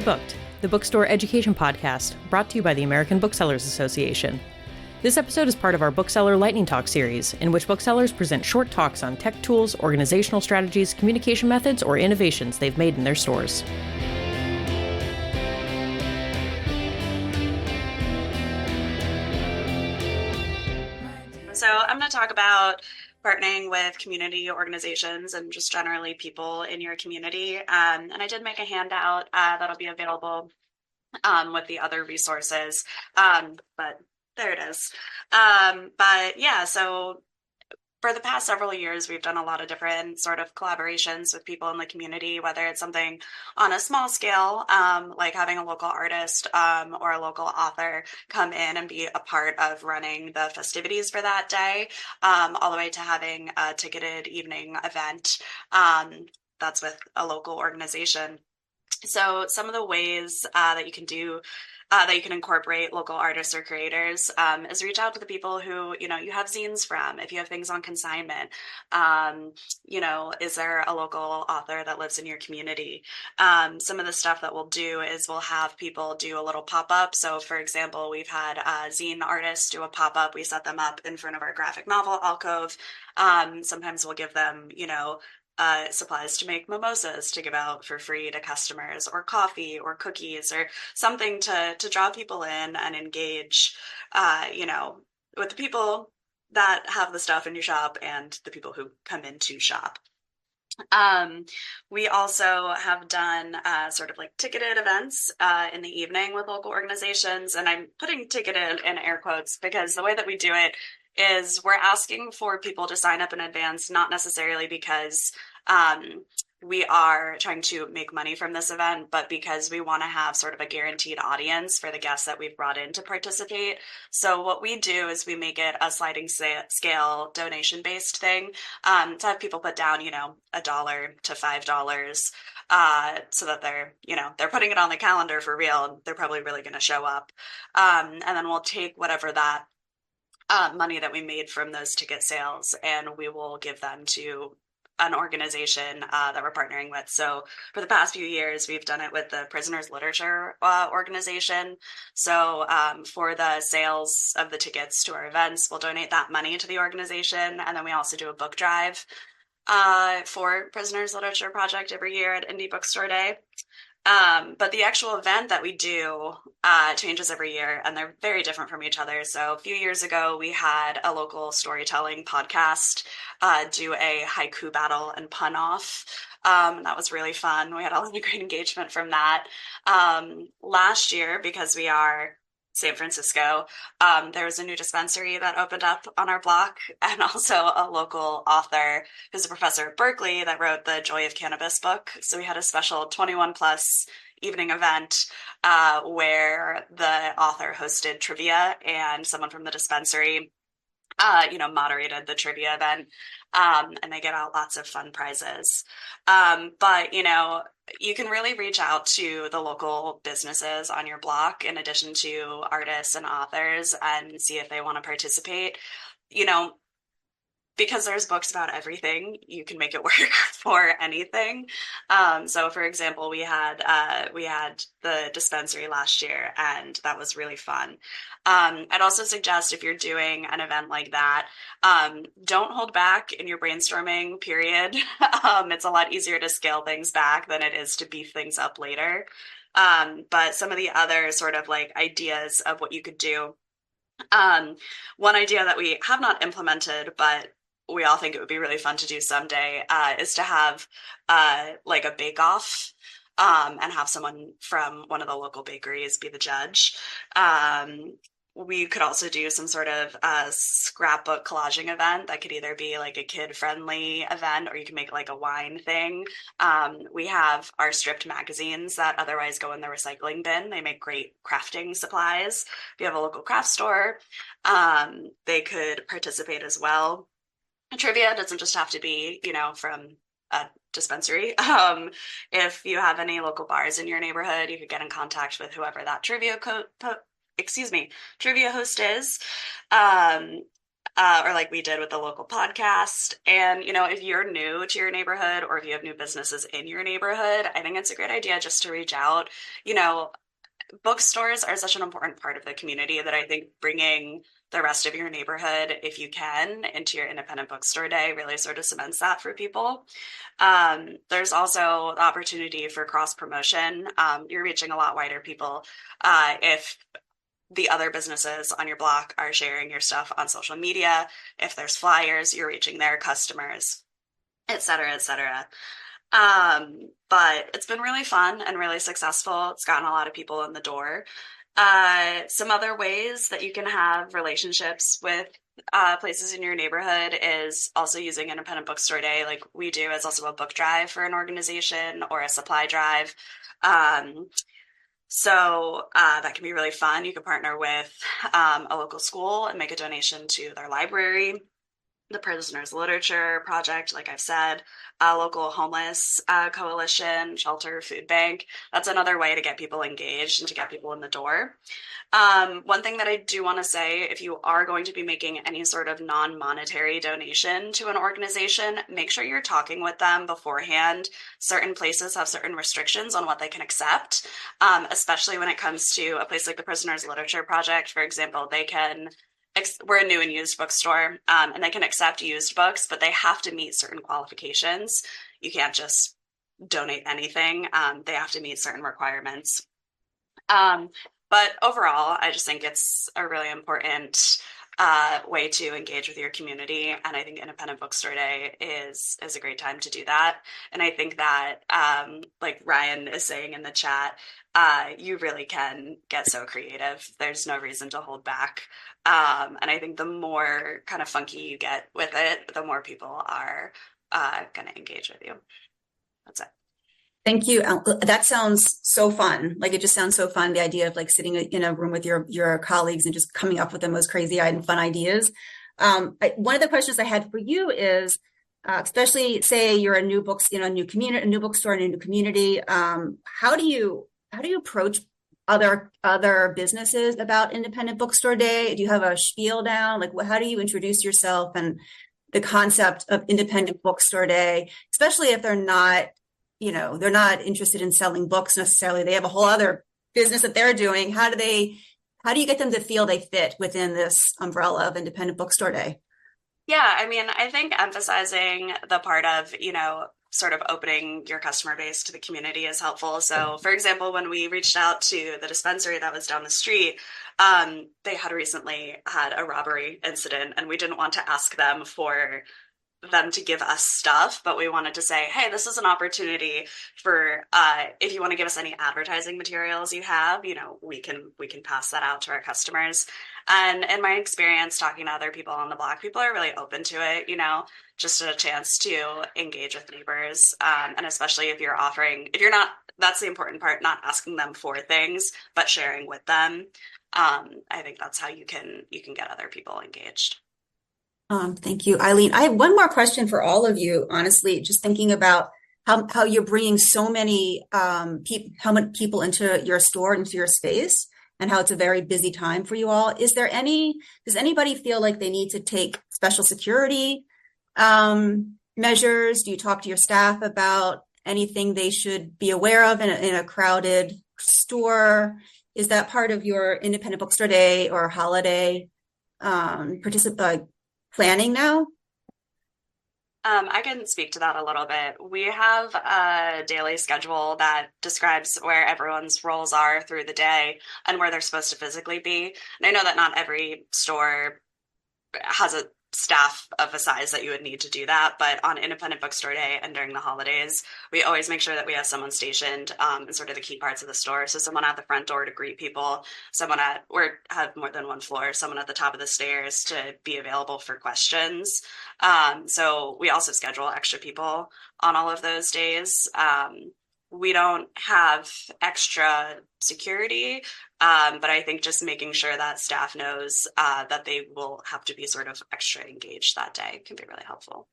Booked, the bookstore education podcast brought to you by the American Booksellers Association. This episode is part of our Bookseller Lightning Talk series, in which booksellers present short talks on tech tools, organizational strategies, communication methods, or innovations they've made in their stores. So I'm going to talk about partnering with community organizations and just generally people in your community. And I did make a handout that'll be available with the other resources, but there it is. But yeah, so for the past several years, we've done a lot of different sort of collaborations with people in the community, whether it's something on a small scale, like having a local artist or a local author come in and be a part of running the festivities for that day, all the way to having a ticketed evening event that's with a local organization. So some of the ways that you can do that you can incorporate local artists or creators is reach out to the people who, you have zines from. If you have things on consignment, is there a local author that lives in your community? Some of the stuff that we'll do is we'll have people do a little pop-up. So for example, we've had zine artists do a pop-up. We set them up in front of our graphic novel alcove. Sometimes we'll give them, supplies to make mimosas to give out for free to customers, or coffee or cookies or something to draw people in and engage, with the people that have the stuff in your shop and the people who come into shop. We also have done sort of like ticketed events in the evening with local organizations. And I'm putting ticketed in air quotes because the way that we do it is we're asking for people to sign up in advance, not necessarily because we are trying to make money from this event, but because we want to have sort of a guaranteed audience for the guests that we've brought in to participate. So what we do is we make it a sliding scale donation-based thing, to have people put down, $1 to $5, so that they're putting it on the calendar for real, and they're probably really going to show up. And then we'll take whatever that money that we made from those ticket sales, and we will give them to an organization that we're partnering with. So for the past few years, we've done it with the Prisoners Literature organization. So for the sales of the tickets to our events, we'll donate that money to the organization. And then we also do a book drive for Prisoners Literature Project every year at Indie Bookstore Day. But the actual event that we do changes every year, and they're very different from each other. So a few years ago, we had a local storytelling podcast do a haiku battle and pun off. And that was really fun. We had a lot of great engagement from that. Last year, because we are San Francisco, there was a new dispensary that opened up on our block, and also a local author who's a professor at Berkeley that wrote the Joy of Cannabis book. So we had a special 21 plus evening event where the author hosted trivia, and someone from the dispensary moderated the trivia event, and they get out lots of fun prizes. But you can really reach out to the local businesses on your block in addition to artists and authors and see if they want to participate. Because there's books about everything, you can make it work for anything. So for example, we had the dispensary last year, and that was really fun. I'd also suggest, if you're doing an event like that, don't hold back in your brainstorming period. It's a lot easier to scale things back than it is to beef things up later. But some of the other sort of like ideas of what you could do. One idea that we have not implemented, but we all think it would be really fun to do someday, is to have like a bake-off, and have someone from one of the local bakeries be the judge. We could also do some sort of scrapbook collaging event that could either be like a kid-friendly event, or you can make like a wine thing. We have our stripped magazines that otherwise go in the recycling bin. They make great crafting supplies. If you have a local craft store, they could participate as well. Trivia doesn't just have to be, from a dispensary. If you have any local bars in your neighborhood, you could get in contact with whoever that trivia host is. or like we did with the local podcast. And, if you're new to your neighborhood or if you have new businesses in your neighborhood, I think it's a great idea just to reach out. You know, Bookstores are such an important part of the community that I think bringing the rest of your neighborhood, if you can, into your independent bookstore day really sort of cements that for people. There's also the opportunity for cross promotion. You're reaching a lot wider people if the other businesses on your block are sharing your stuff on social media. If there's flyers, you're reaching their customers, et cetera, et cetera. But it's been really fun and really successful. It's gotten a lot of people in the door. Some other ways that you can have relationships with places in your neighborhood is also using Independent Bookstore Day, like we do, as also a book drive for an organization or a supply drive. So that can be really fun. You can partner with a local school and make a donation to their library, the Prisoners Literature Project, like I've said, a local homeless coalition, shelter, food bank. That's another way to get people engaged and to get people in the door. One thing that I do want to say, if you are going to be making any sort of non-monetary donation to an organization, make sure you're talking with them beforehand. Certain places have certain restrictions on what they can accept, especially when it comes to a place like the Prisoners Literature Project, for example. We're a new and used bookstore, and they can accept used books, but they have to meet certain qualifications. You can't just donate anything. They have to meet certain requirements. But overall, I just think it's a really important way to engage with your community. And I think Independent Bookstore Day is a great time to do that. And I think that, like Ryan is saying in the chat, you really can get so creative. There's no reason to hold back. And I think the more kind of funky you get with it, the more people are going to engage with you. That's it. Thank you. That sounds so fun. Like, it just sounds so fun. The idea of like sitting in a room with your colleagues and just coming up with the most crazy and fun ideas. One of the questions I had for you is, especially say you're a new books, a new community, a new bookstore, in a new community. How do you approach other businesses about Independent Bookstore Day? Do you have a spiel down? Like, how do you introduce yourself and the concept of Independent Bookstore Day, especially if they're not interested in selling books necessarily? They have a whole other business that they're doing. How do you get them to feel they fit within this umbrella of Independent Bookstore Day? Yeah, I mean, I think emphasizing the part of, sort of opening your customer base to the community is helpful. So, for example, when we reached out to the dispensary that was down the street, they had recently had a robbery incident, and we didn't want to ask them to give us stuff, but we wanted to say, hey, this is an opportunity for if you want to give us any advertising materials you have, we can pass that out to our customers. And in my experience talking to other people on the block, people are really open to it, just a chance to engage with neighbors. And especially if you're not, that's the important part, not asking them for things, but sharing with them. I think that's how you can get other people engaged. Thank you, Eileen. I have one more question for all of you, honestly, just thinking about how you're bringing so many people into your store, into your space, and how it's a very busy time for you all. Does anybody feel like they need to take special security measures? Do you talk to your staff about anything they should be aware of in a crowded store? Is that part of your Independent Bookstore Day or holiday planning now? I can speak to that a little bit. We have a daily schedule that describes where everyone's roles are through the day and where they're supposed to physically be. And I know that not every store has a staff of a size that you would need to do that, but on Independent Bookstore Day and during the holidays, we always make sure that we have someone stationed in sort of the key parts of the store. So someone at the front door to greet people, or have more than one floor, someone at the top of the stairs to be available for questions. So we also schedule extra people on all of those days. We don't have extra security, but I think just making sure that staff knows that they will have to be sort of extra engaged that day can be really helpful.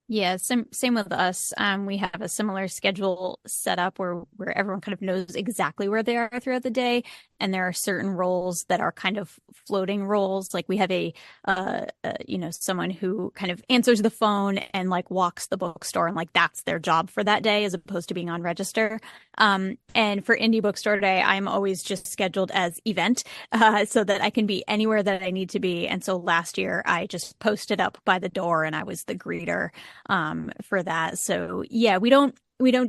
Yeah, same with us. We have a similar schedule set up where everyone kind of knows exactly where they are throughout the day. And there are certain roles that are kind of floating roles. Like we have someone who kind of answers the phone and like walks the bookstore, and like that's their job for that day as opposed to being on register. And for Indie Bookstore Day, I'm always just scheduled as event so that I can be anywhere that I need to be. And so last year I just posted up by the door and I was the greeter for that. So yeah, we don't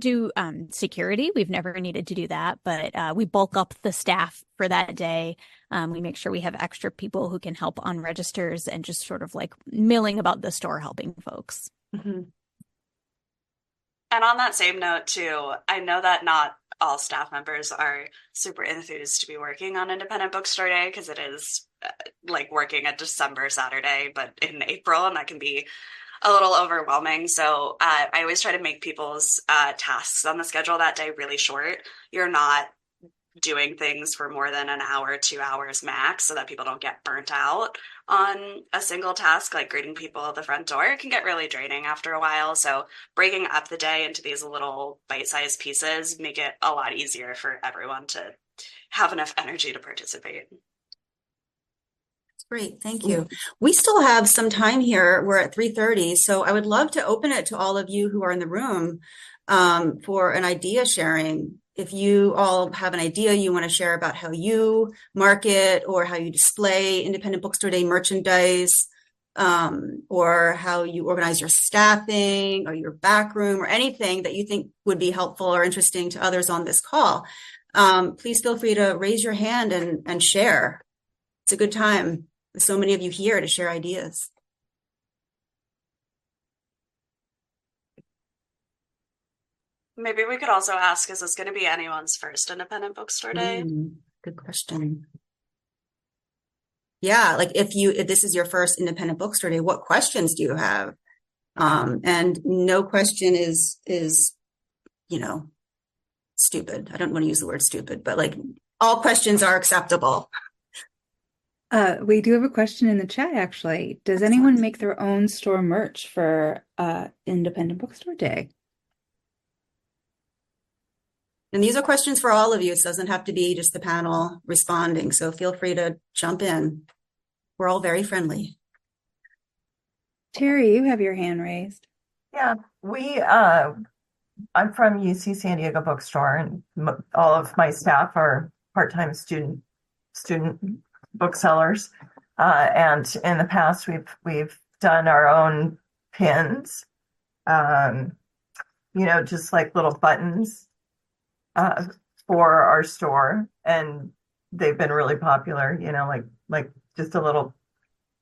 do security. We've never needed to do that, but we bulk up the staff for that day. We make sure we have extra people who can help on registers and just sort of like milling about the store, helping folks. Mm-hmm. And on that same note too, I know that not all staff members are super enthused to be working on Independent Bookstore Day, because it is like working a December Saturday, but in April, and that can be a little overwhelming. So I always try to make people's tasks on the schedule that day really short. You're not doing things for more than an hour, 2 hours max, so that people don't get burnt out on a single task. Like greeting people at the front door can get really draining after a while. So breaking up the day into these little bite-sized pieces make it a lot easier for everyone to have enough energy to participate. Great, thank you. We still have some time here. We're at 3:30, so I would love to open it to all of you who are in the room for an idea sharing. If you all have an idea you want to share about how you market or how you display Independent Bookstore Day merchandise, or how you organize your staffing or your back room, or anything that you think would be helpful or interesting to others on this call, please feel free to raise your hand and share. It's a good time. There's so many of you here to share ideas. Maybe we could also ask, is this going to be anyone's first Independent Bookstore Day? Good question. Yeah, like if this is your first Independent Bookstore Day, what questions do you have? And no question is stupid. I don't want to use the word stupid, but like all questions are acceptable. We do have a question in the chat, actually. Does anyone make their own store merch for Independent Bookstore Day? And these are questions for all of you. It doesn't have to be just the panel responding. So feel free to jump in. We're all very friendly. Terry, you have your hand raised. Yeah, I'm from UC San Diego Bookstore, and all of my staff are part-time student booksellers, and in the past we've done our own pins, just like little buttons for our store, and they've been really popular. Like just a little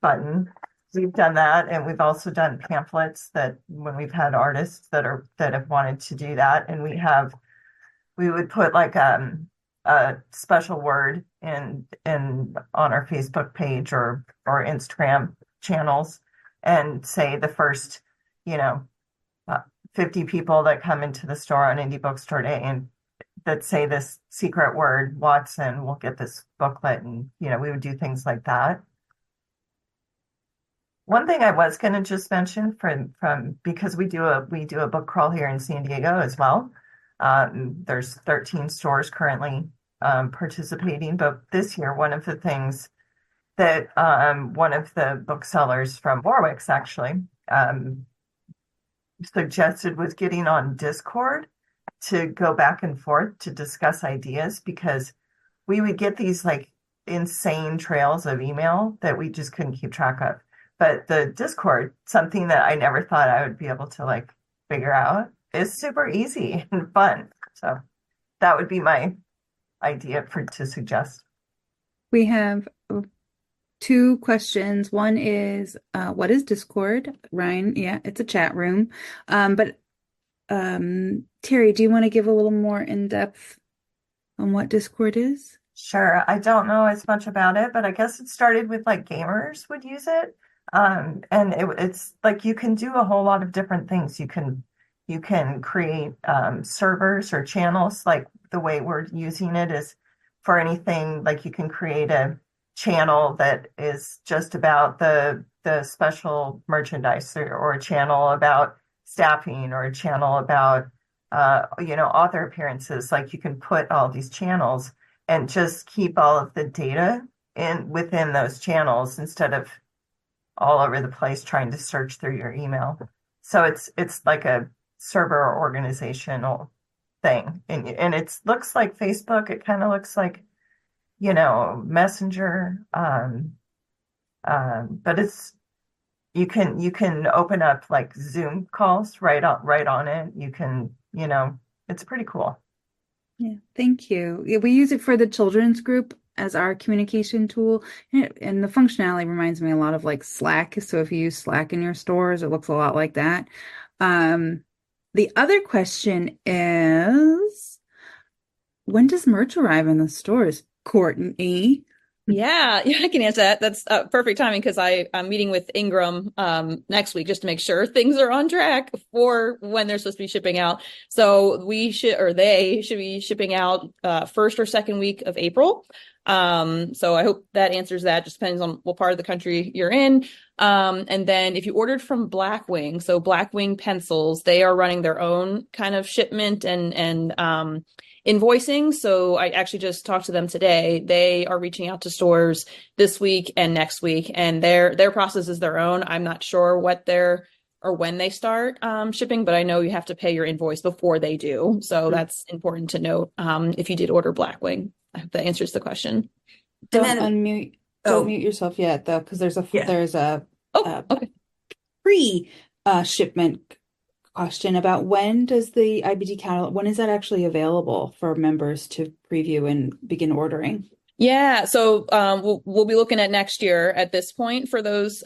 button. We've done that, and we've also done pamphlets that when we've had artists that have wanted to do that, and we would put like a special word in on our Facebook page or Instagram channels, and say the first 50 people that come into the store on Indie Bookstore Day and that say this secret word, Watson, will get this booklet. And we would do things like that. One thing I was going to just mention from because we do a book crawl here in San Diego as well. There's 13 stores currently participating, but this year one of the things that one of the booksellers from Warwick's actually suggested was getting on Discord to go back and forth to discuss ideas, because we would get these like insane trails of email that we just couldn't keep track of. But the Discord, something that I never thought I would be able to like figure out, is super easy and fun. So that would be my idea to suggest. We have 2 questions. One is, what is Discord? Ryan, yeah, it's a chat room. But Terry, do you want to give a little more in-depth on what Discord is? Sure. I don't know as much about it, but I guess it started with like gamers would use it. And it's like you can do a whole lot of different things. You can create servers or channels. Like the way we're using it is for anything. Like you can create a channel that is just about the special merchandise, or a channel about staffing, or a channel about author appearances. Like you can put all these channels, and just keep all of the data within those channels instead of all over the place trying to search through your email. So it's like a server organizational thing, and it looks like Facebook. It kind of looks like, Messenger, but you can open up like Zoom calls right on it. You can, it's pretty cool. Yeah, thank you. Yeah, we use it for the children's group as our communication tool, and the functionality reminds me a lot of like Slack. So if you use Slack in your stores, it looks a lot like that. The other question is, when does merch arrive in the stores, Courtney? Yeah, I can answer that. That's perfect timing because I'm meeting with Ingram next week just to make sure things are on track for when they're supposed to be shipping out. So they should be shipping out first or second week of April. So I hope that answers that. Just depends on what part of the country you're in. And then if you ordered from Blackwing, so Blackwing pencils, they are running their own kind of shipment and invoicing. So I actually just talked to them today. They are reaching out to stores this week and next week, and their process is their own. I'm not sure when they start shipping, but I know you have to pay your invoice before they do. So that's important to note if you did order Blackwing. I hope that answers the question. Don't mute yourself yet, though, because there's a pre-shipment question about when does the IBD catalog, when is that actually available for members to preview and begin ordering? Yeah, so we'll be looking at next year at this point for those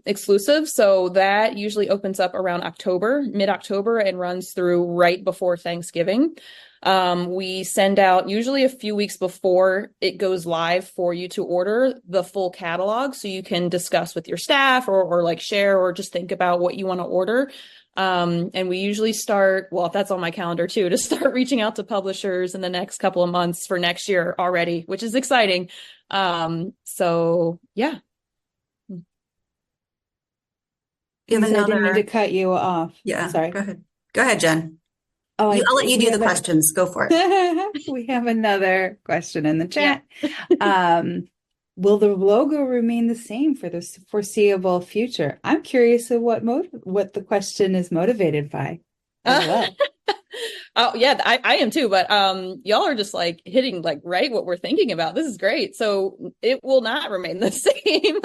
exclusives. So that usually opens up around mid-October, and runs through right before Thanksgiving. We send out usually a few weeks before it goes live for you to order the full catalog, so you can discuss with your staff or like share or just think about what you want to order. And we usually start, well, if that's on my calendar too, to start reaching out to publishers in the next couple of months for next year already, which is exciting. So yeah. I didn't mean to cut you off. Yeah. Sorry. Go ahead, Jen. I'll let you do the questions. Go for it. We have another question in the chat. Yeah. Will the logo remain the same for the foreseeable future? I'm curious of what the question is motivated by as well. Oh yeah, I am too, but y'all are just like hitting like right what we're thinking about. This is great. So it will not remain the same.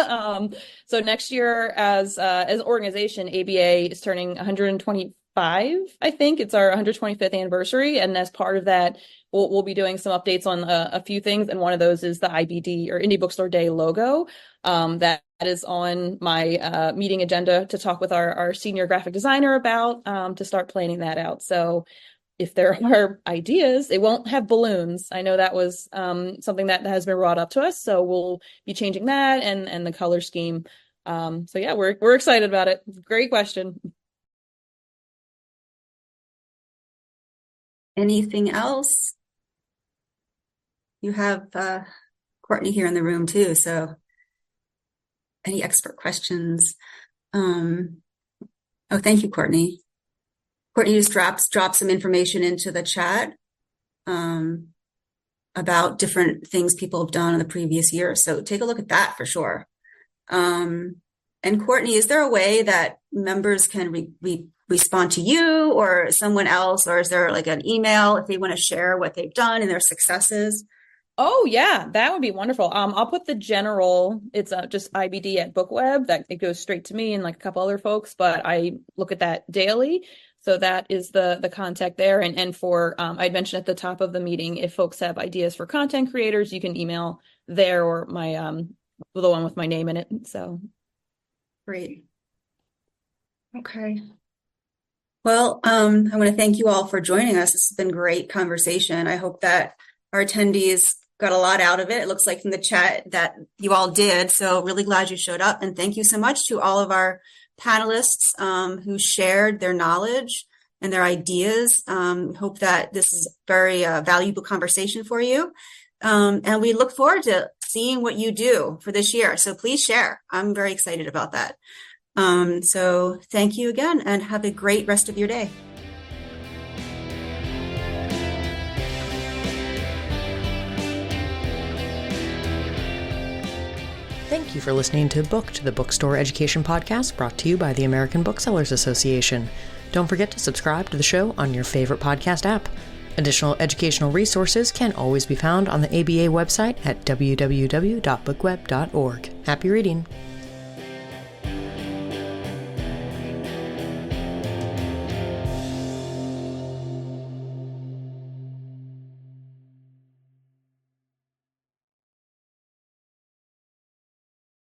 So next year as an organization, ABA is turning 125. I think it's our 125th anniversary, and as part of that, we'll be doing some updates on a few things, and one of those is the IBD or Indie Bookstore Day logo. That is on my meeting agenda to talk with our senior graphic designer about to start planning that out. So if there are ideas, it won't have balloons. I know that was something that has been brought up to us, so we'll be changing that and the color scheme. So yeah, we're excited about it. Great question. Anything else? You have Courtney here in the room too, so any expert questions? Oh, thank you, Courtney. Courtney just dropped some information into the chat about different things people have done in the previous year. So take a look at that for sure. And Courtney, is there a way that members can respond to you or someone else, or is there like an email if they want to share what they've done and their successes? Oh yeah, that would be wonderful. I'll put the general, it's just IBD at BookWeb, that it goes straight to me and like a couple other folks, but I look at that daily. So that is the contact there. And for, I'd mentioned at the top of the meeting, if folks have ideas for content creators, you can email there or my, the one with my name in it. So. Great. Okay. Well, I want to thank you all for joining us. This has been great conversation. I hope that our attendees got a lot out of it. It looks like from the chat that you all did. So really glad you showed up. And thank you so much to all of our panelists who shared their knowledge and their ideas. Hope that this is a very valuable conversation for you. And we look forward to seeing what you do for this year. So please share. I'm very excited about that. So thank you again and have a great rest of your day. Thank you for listening to Booked, the bookstore education podcast brought to you by the American Booksellers Association. Don't forget to subscribe to the show on your favorite podcast app. Additional educational resources can always be found on the ABA website at www.bookweb.org. Happy reading!